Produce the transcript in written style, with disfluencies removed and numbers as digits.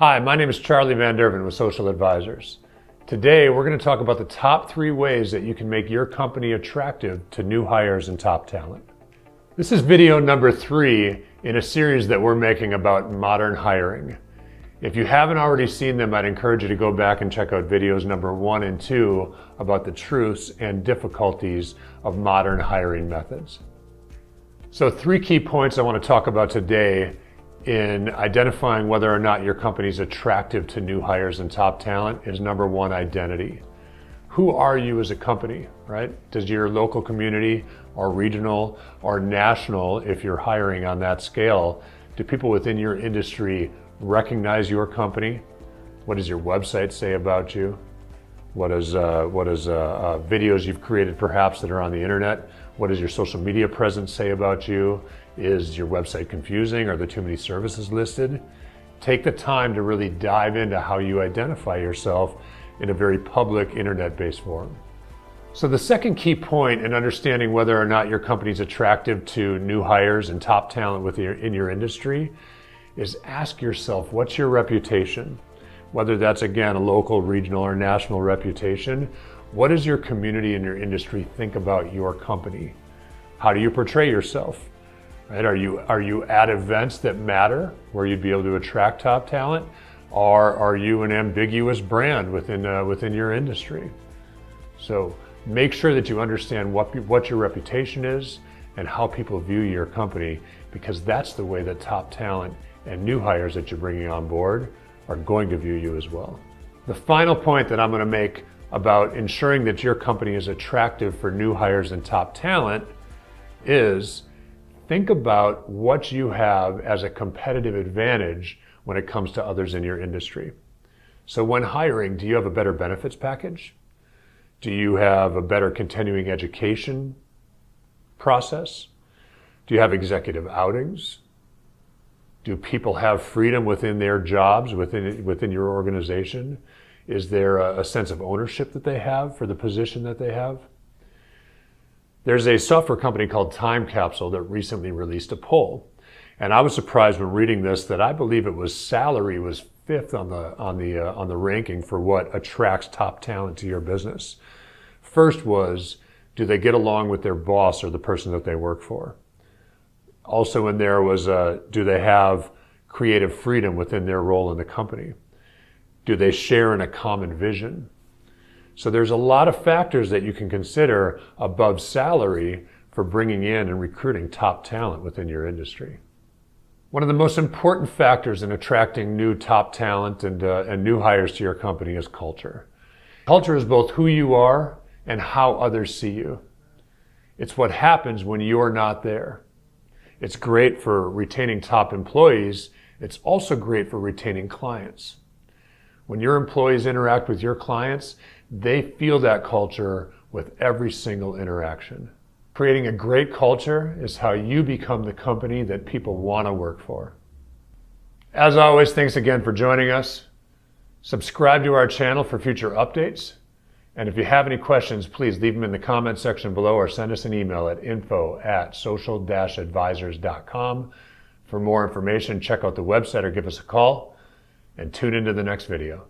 Hi, my name is Charlie Van Derven with Social Advisors. Today, we're going to talk about the top 3 ways that you can make your company attractive to new hires and top talent. This is video number 3 in a series that we're making about modern hiring. If you haven't already seen them, I'd encourage you to go back and check out videos number 1 and 2 about the truths and difficulties of modern hiring methods. So 3 key points I want to talk about today in identifying whether or not your company is attractive to new hires and top talent is number 1, identity. Who are you as a company, right? Does your local community or regional or national, if you're hiring on that scale, do people within your industry recognize your company? What does your website say about you? What does videos you've created perhaps that are on the internet? What does your social media presence say about you? Is your website confusing? Are there too many services listed? Take the time to really dive into how you identify yourself in a very public internet-based forum. So the second key point in understanding whether or not your company is attractive to new hires and top talent in your industry is ask yourself, what's your reputation? Whether that's, again, a local, regional, or national reputation, what does your community and your industry think about your company? How do you portray yourself? Right? Are you at events that matter where you'd be able to attract top talent? Or are you an ambiguous brand within your industry? So make sure that you understand what your reputation is and how people view your company, because that's the way that top talent and new hires that you're bringing on board are going to view you as well. The final point that I'm going to make about ensuring that your company is attractive for new hires and top talent is think about what you have as a competitive advantage when it comes to others in your industry. So when hiring, do you have a better benefits package? Do you have a better continuing education process? Do you have executive outings? Do people have freedom within their jobs, within your organization? Is there a sense of ownership that they have for the position that they have? There's a software company called Time Capsule that recently released a poll. And I was surprised when reading this that I believe it was salary was 5th on the ranking for what attracts top talent to your business. First was, do they get along with their boss or the person that they work for? Also in there was, do they have creative freedom within their role in the company? Do they share in a common vision? So there's a lot of factors that you can consider above salary for bringing in and recruiting top talent within your industry. One of the most important factors in attracting new top talent and new hires to your company is culture. Culture is both who you are and how others see you. It's what happens when you're not there. It's great for retaining top employees. It's also great for retaining clients. When your employees interact with your clients, they feel that culture with every single interaction. Creating a great culture is how you become the company that people want to work for. As always, thanks again for joining us. Subscribe to our channel for future updates. And if you have any questions, please leave them in the comment section below or send us an email at info@social-advisors.com. For more information, check out the website or give us a call, and tune into the next video.